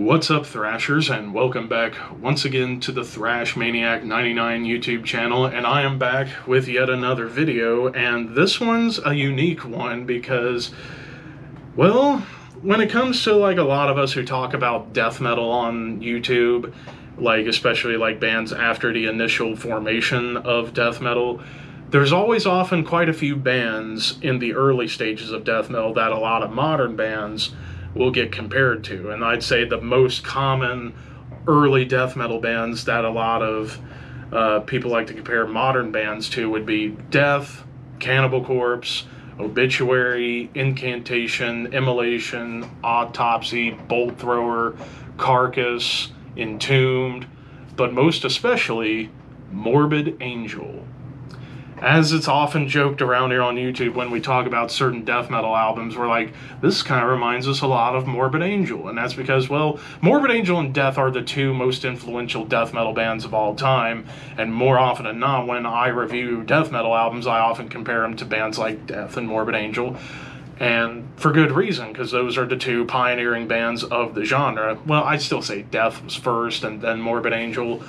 What's up, Thrashers, and welcome back once again to the Thrash Maniac 99 YouTube channel, and I am back with yet another video, and this one's a unique one because, well, when it comes to like a lot of us who talk about death metal on YouTube, like especially like bands after the initial formation of death metal, there's always often quite a few bands in the early stages of death metal that a lot of modern bands will get compared to. And I'd say the most common early death metal bands that a lot of people like to compare modern bands to would be Death, Cannibal Corpse, Obituary, Incantation, Immolation, Autopsy, Bolt Thrower, Carcass, Entombed, but most especially Morbid Angel. As it's often joked around here on YouTube when we talk about certain death metal albums, we're like, this kind of reminds us a lot of Morbid Angel. And that's because, well, Morbid Angel and Death are the two most influential death metal bands of all time. And more often than not, when I review death metal albums, I often compare them to bands like Death and Morbid Angel. And for good reason, because those are the two pioneering bands of the genre. Well, I'd still say Death was first and then Morbid Angel.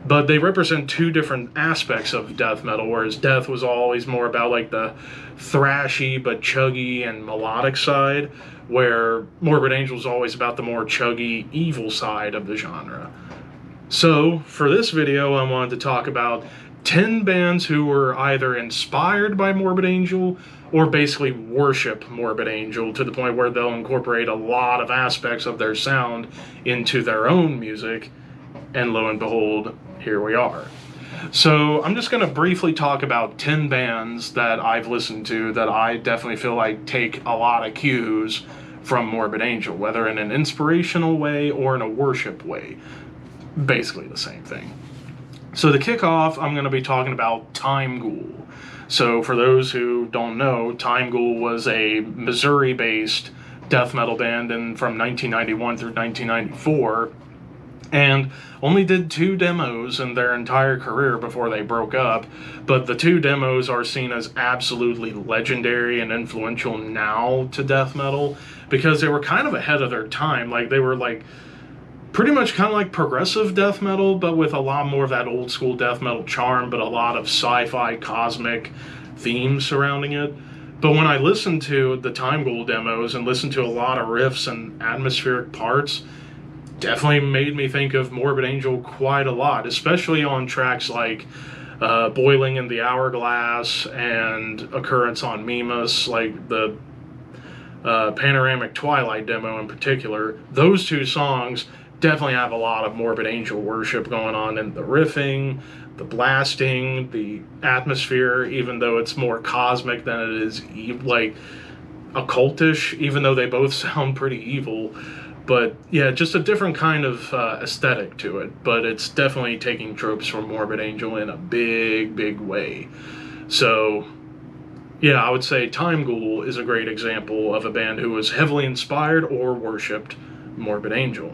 But they represent two different aspects of death metal, whereas Death was always more about like the thrashy but chuggy and melodic side, where Morbid Angel is always about the more chuggy, evil side of the genre. So, for this video, I wanted to talk about 10 bands who were either inspired by Morbid Angel or basically worship Morbid Angel to the point where they'll incorporate a lot of aspects of their sound into their own music, and lo and behold, here we are. So I'm just going to briefly talk about 10 bands that I've listened to that I definitely feel like take a lot of cues from Morbid Angel, whether in an inspirational way or in a worship way. Basically the same thing. So to kick off, I'm going to be talking about Time Ghoul. So for those who don't know, Time Ghoul was a Missouri-based death metal band from 1991 through 1994. And only did 2 demos in their entire career before they broke up, but the 2 demos are seen as absolutely legendary and influential now to death metal because they were kind of ahead of their time. Like, they were like pretty much kind of like progressive death metal, but with a lot more of that old school death metal charm, but a lot of sci-fi cosmic themes surrounding it. But when I listened to the Time Ghoul demos and listened to a lot of riffs and atmospheric parts, definitely made me think of Morbid Angel quite a lot, especially on tracks like Boiling in the Hourglass and Occurrence on Mimas, like the Panoramic Twilight demo in particular. Those 2 songs definitely have a lot of Morbid Angel worship going on in the riffing, the blasting, the atmosphere, even though it's more cosmic than it is like occultish, even though they both sound pretty evil. But yeah, just a different kind of aesthetic to it. But it's definitely taking tropes from Morbid Angel in a big, big way. So yeah, I would say Time Ghoul is a great example of a band who was heavily inspired or worshipped Morbid Angel.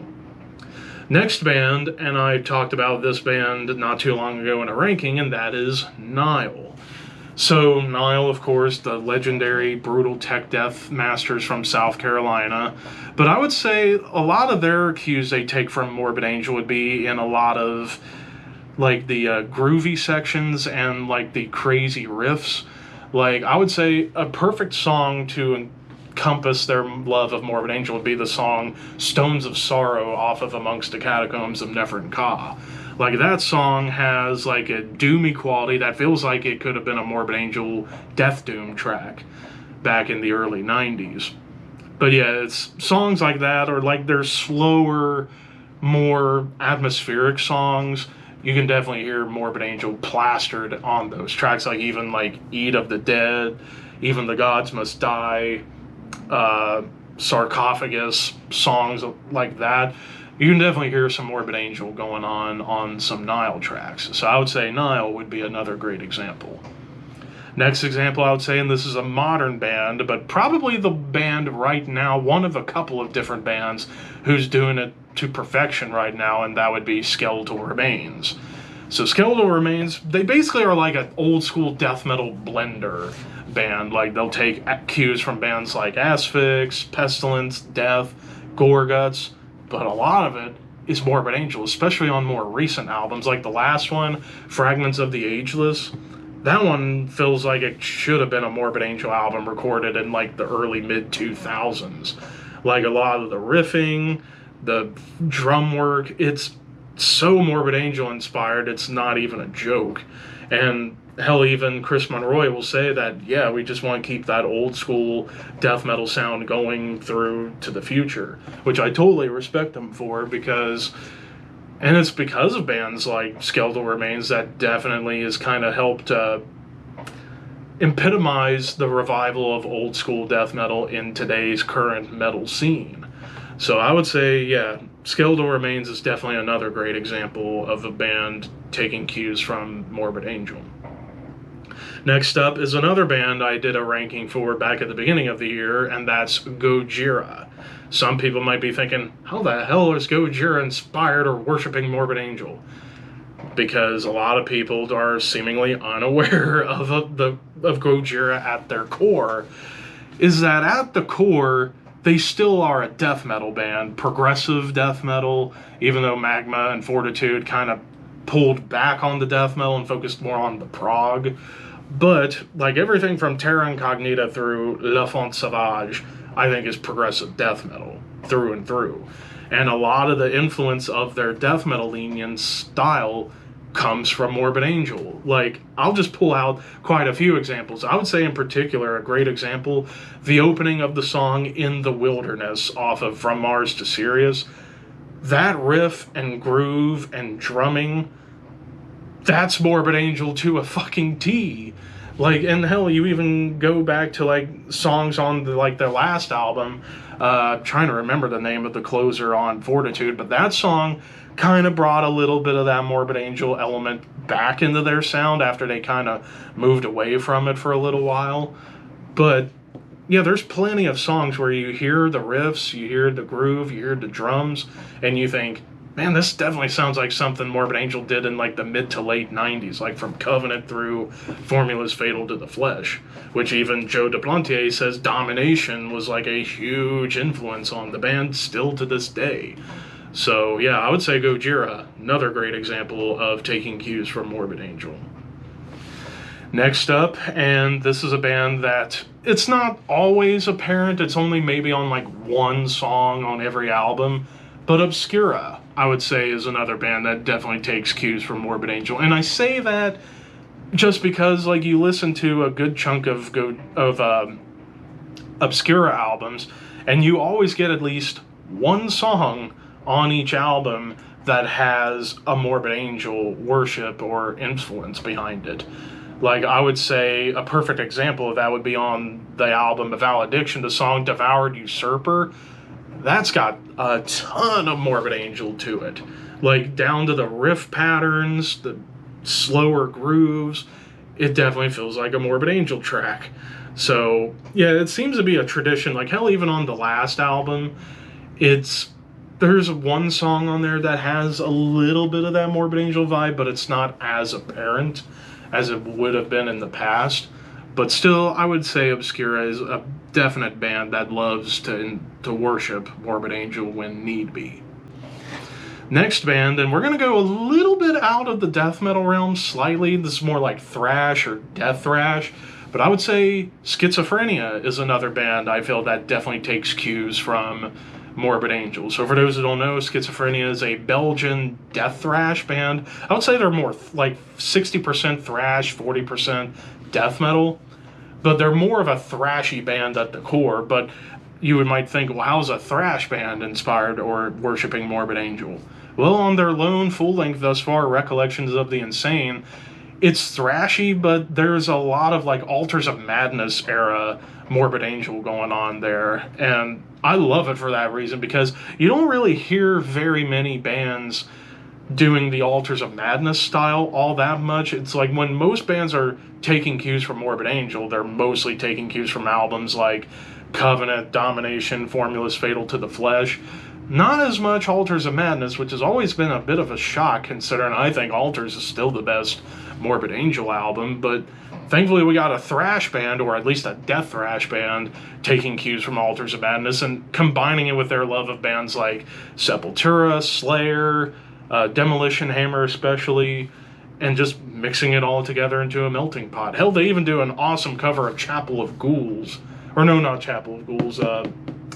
Next band, and I talked about this band not too long ago in a ranking, and that is Nile. So Nile, of course, the legendary brutal tech death masters from South Carolina. But I would say a lot of their cues they take from Morbid Angel would be in a lot of like the groovy sections and like the crazy riffs. Like, I would say a perfect song to encompass their love of Morbid Angel would be the song Stones of Sorrow off of Amongst the Catacombs of Nefer Ka. Like, that song has like a doomy quality that feels like it could have been a Morbid Angel Death Doom track back in the early 90s. But yeah, it's songs like that, or like their slower, more atmospheric songs. You can definitely hear Morbid Angel plastered on those tracks, like even like Eat of the Dead, Even the Gods Must Die, Sarcophagus, songs like that. You can definitely hear some Morbid Angel going on some Nile tracks. So I would say Nile would be another great example. Next example I would say, and this is a modern band, but probably the band right now, one of a couple of different bands who's doing it to perfection right now, and that would be Skeletal Remains. So Skeletal Remains, they basically are like an old school death metal blender band. Like, they'll take cues from bands like Asphyx, Pestilence, Death, Gorguts, but a lot of it is Morbid Angel, especially on more recent albums, like the last one, Fragments of the Ageless. That one feels like it should have been a Morbid Angel album recorded in like the early mid-2000s. Like a lot of the riffing, the drum work, it's so Morbid Angel inspired, it's not even a joke. And hell, even Chris Monroy will say that, yeah, we just want to keep that old school death metal sound going through to the future, which I totally respect them for, because, and it's because of bands like Skeletal Remains that definitely has kind of helped epitomize the revival of old school death metal in today's current metal scene. So I would say, yeah, Skeletal Remains is definitely another great example of a band taking cues from Morbid Angel. Next up is another band I did a ranking for back at the beginning of the year, and that's Gojira. Some people might be thinking, how the hell is Gojira inspired or worshipping Morbid Angel? Because a lot of people are seemingly unaware of Gojira at their core, is that at the core, they still are a death metal band, progressive death metal, even though Magma and Fortitude kind of pulled back on the death metal and focused more on the prog. But, like, everything from Terra Incognita through La Font Sauvage, I think is progressive death metal, through and through. And a lot of the influence of their death metal-lenient style comes from Morbid Angel. Like, I'll just pull out quite a few examples. I would say in particular, a great example, the opening of the song In the Wilderness off of From Mars to Sirius. That riff and groove and drumming, that's Morbid Angel to a fucking T. Like, and hell, you even go back to, like, songs on, their last album, trying to remember the name of the closer on Fortitude, but that song kind of brought a little bit of that Morbid Angel element back into their sound after they kind of moved away from it for a little while. But, yeah, there's plenty of songs where you hear the riffs, you hear the groove, you hear the drums, and you think, man, this definitely sounds like something Morbid Angel did in like the mid to late 90s, like from Covenant through Formulas Fatal to the Flesh, which even Joe Duplantier says Domination was like a huge influence on the band still to this day. So yeah, I would say Gojira, another great example of taking cues from Morbid Angel. Next up, and this is a band that it's not always apparent, it's only maybe on like one song on every album, but Obscura, I would say, is another band that definitely takes cues from Morbid Angel. And I say that just because, like, you listen to a good chunk of Obscura albums, and you always get at least one song on each album that has a Morbid Angel worship or influence behind it. Like, I would say a perfect example of that would be on the album of Valediction, the song Devoured Usurper. That's got a ton of Morbid Angel to it. Like, down to the riff patterns, the slower grooves, it definitely feels like a Morbid Angel track. So, yeah, it seems to be a tradition. Like, hell, even on the last album, there's one song on there that has a little bit of that Morbid Angel vibe, but it's not as apparent as it would have been in the past. But still, I would say Obscura is a definite band that loves to worship Morbid Angel when need be. Next band, and we're going to go a little bit out of the death metal realm slightly. This is more like thrash or death thrash. But I would say Schizophrenia is another band I feel that definitely takes cues from Morbid Angel. So for those who don't know, Schizophrenia is a Belgian death thrash band. I would say they're more like 60% thrash, 40% death metal. But they're more of a thrashy band at the core. But you might think, well, how's a thrash band inspired or worshipping Morbid Angel? Well, on their lone full-length thus far, Recollections of the Insane, it's thrashy, but there's a lot of like Altars of Madness era Morbid Angel going on there. And I love it for that reason, because you don't really hear very many bands doing the Altars of Madness style all that much. It's like when most bands are taking cues from Morbid Angel, they're mostly taking cues from albums like Covenant, Domination, Formulas Fatal to the Flesh. Not as much Altars of Madness, which has always been a bit of a shock considering I think Altars is still the best Morbid Angel album, but thankfully we got a thrash band, or at least a death thrash band, taking cues from Altars of Madness and combining it with their love of bands like Sepultura, Slayer, Demolition Hammer especially, and just mixing it all together into a melting pot. Hell, they even do an awesome cover of Chapel of Ghouls. Or no, not Chapel of Ghouls,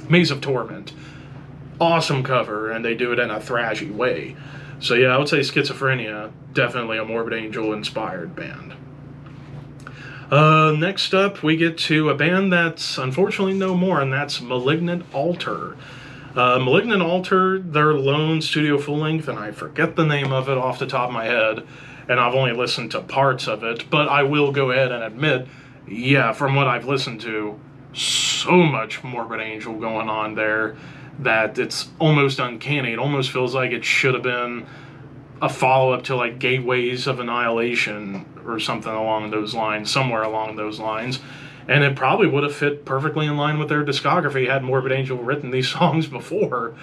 Maze of Torment. Awesome cover, and they do it in a thrashy way. So yeah, I would say Schizophrenia, definitely a Morbid Angel inspired band. Next up, we get to a band that's unfortunately no more, and that's Malignant Altar. Malignant Altar, their lone studio full-length, and I forget the name of it off the top of my head, and I've only listened to parts of it, but I will go ahead and admit, yeah, from what I've listened to, so much Morbid Angel going on there that it's almost uncanny. It almost feels like it should have been a follow-up to like Gateways of Annihilation or something along those lines, somewhere along those lines. And it probably would have fit perfectly in line with their discography had Morbid Angel written these songs before.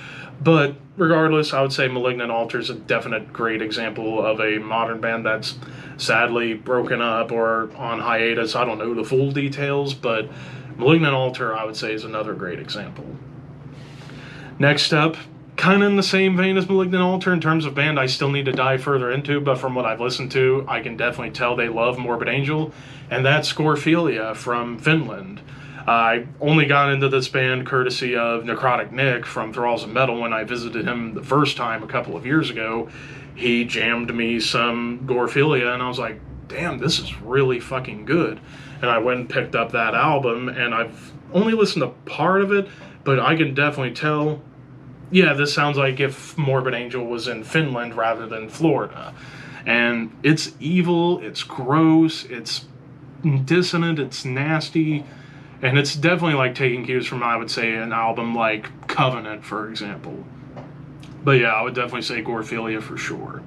But regardless, I would say Malignant Altar is a definite great example of a modern band that's sadly broken up or on hiatus. I don't know the full details, but Malignant Altar, I would say, is another great example. Next up, kind of in the same vein as Malignant Altar in terms of band I still need to dive further into, but from what I've listened to, I can definitely tell they love Morbid Angel, and that's Scorphilia from Finland. I only got into this band courtesy of Necrotic Nick from Thralls of Metal when I visited him the first time a couple of years ago. He jammed me some Gorephilia, and I was like, damn, this is really fucking good. And I went and picked up that album, and I've only listened to part of it, but I can definitely tell, yeah, this sounds like if Morbid Angel was in Finland rather than Florida. And it's evil, it's gross, it's dissonant, it's nasty, and it's definitely like taking cues from, I would say, an album like Covenant, for example. But yeah, I would definitely say Gorephilia for sure.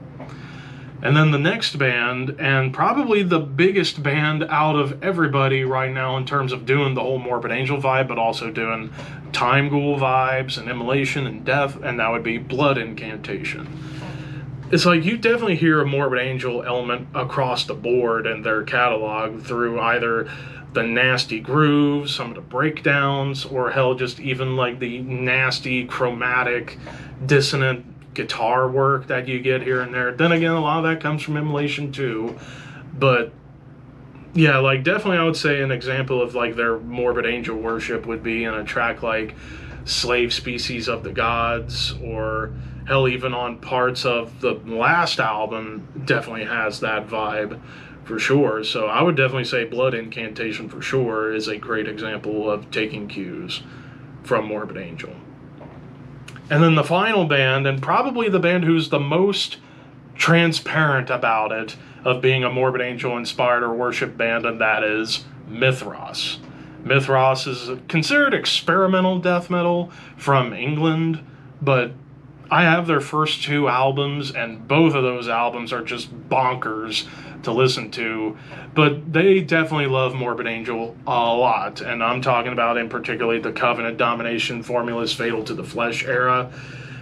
And then the next band, and probably the biggest band out of everybody right now in terms of doing the whole Morbid Angel vibe, but also doing Time Ghoul vibes and Immolation and Death, and that would be Blood Incantation. It's like you definitely hear a Morbid Angel element across the board in their catalog through either the nasty grooves, some of the breakdowns, or hell, just even like the nasty, chromatic, dissonant guitar work that you get here and there. Then again, a lot of that comes from Immolation too. But yeah, like definitely I would say an example of like their Morbid Angel worship would be in a track like Slave Species of the Gods, or hell, even on parts of the last album definitely has that vibe for sure. So I would definitely say Blood Incantation for sure is a great example of taking cues from Morbid Angel. And then the final band, and probably the band who's the most transparent about it, of being a Morbid Angel inspired or worship band, and that is Mithras. Mithras is considered experimental death metal from England, but I have their first two albums, and both of those albums are just bonkers to listen to. But they definitely love Morbid Angel a lot, and I'm talking about in particular the Covenant Domination, Formulas Fatal to the Flesh era.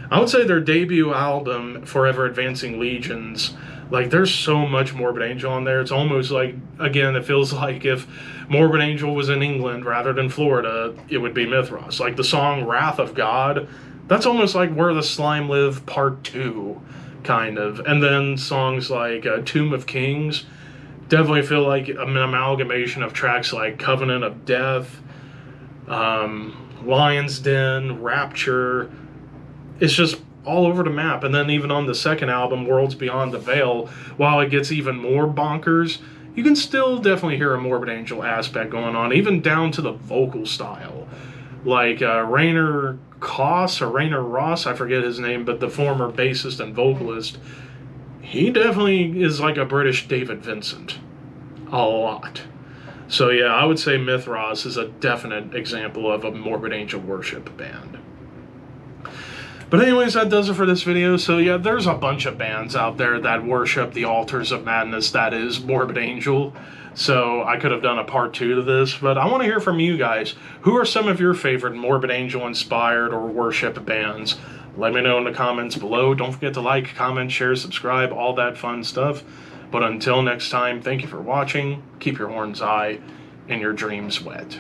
I would say their debut album, Forever Advancing Legions, like there's so much Morbid Angel on there. It's almost like, again, it feels like if Morbid Angel was in England rather than Florida, it would be Mithras. Like the song Wrath of God, that's almost like Where the Slime Live Part 2, kind of. And then songs like Tomb of Kings definitely feel like an amalgamation of tracks like Covenant of Death, Lion's Den, Rapture. It's just all over the map. And then even on the second album, Worlds Beyond the Veil, while it gets even more bonkers, you can still definitely hear a Morbid Angel aspect going on, even down to the vocal style. Like Rainer Koss or Rainer Ross, I forget his name, but the former bassist and vocalist, he definitely is like a British David Vincent. A lot. So yeah, I would say Mithras is a definite example of a Morbid Angel worship band. But anyways, that does it for this video. So yeah, there's a bunch of bands out there that worship the altars of madness that is Morbid Angel. So I could have done a part 2 to this, but I want to hear from you guys. Who are some of your favorite Morbid Angel inspired or worship bands? Let me know in the comments below. Don't forget to like, comment, share, subscribe, all that fun stuff. But until next time, thank you for watching. Keep your horns high and your dreams wet.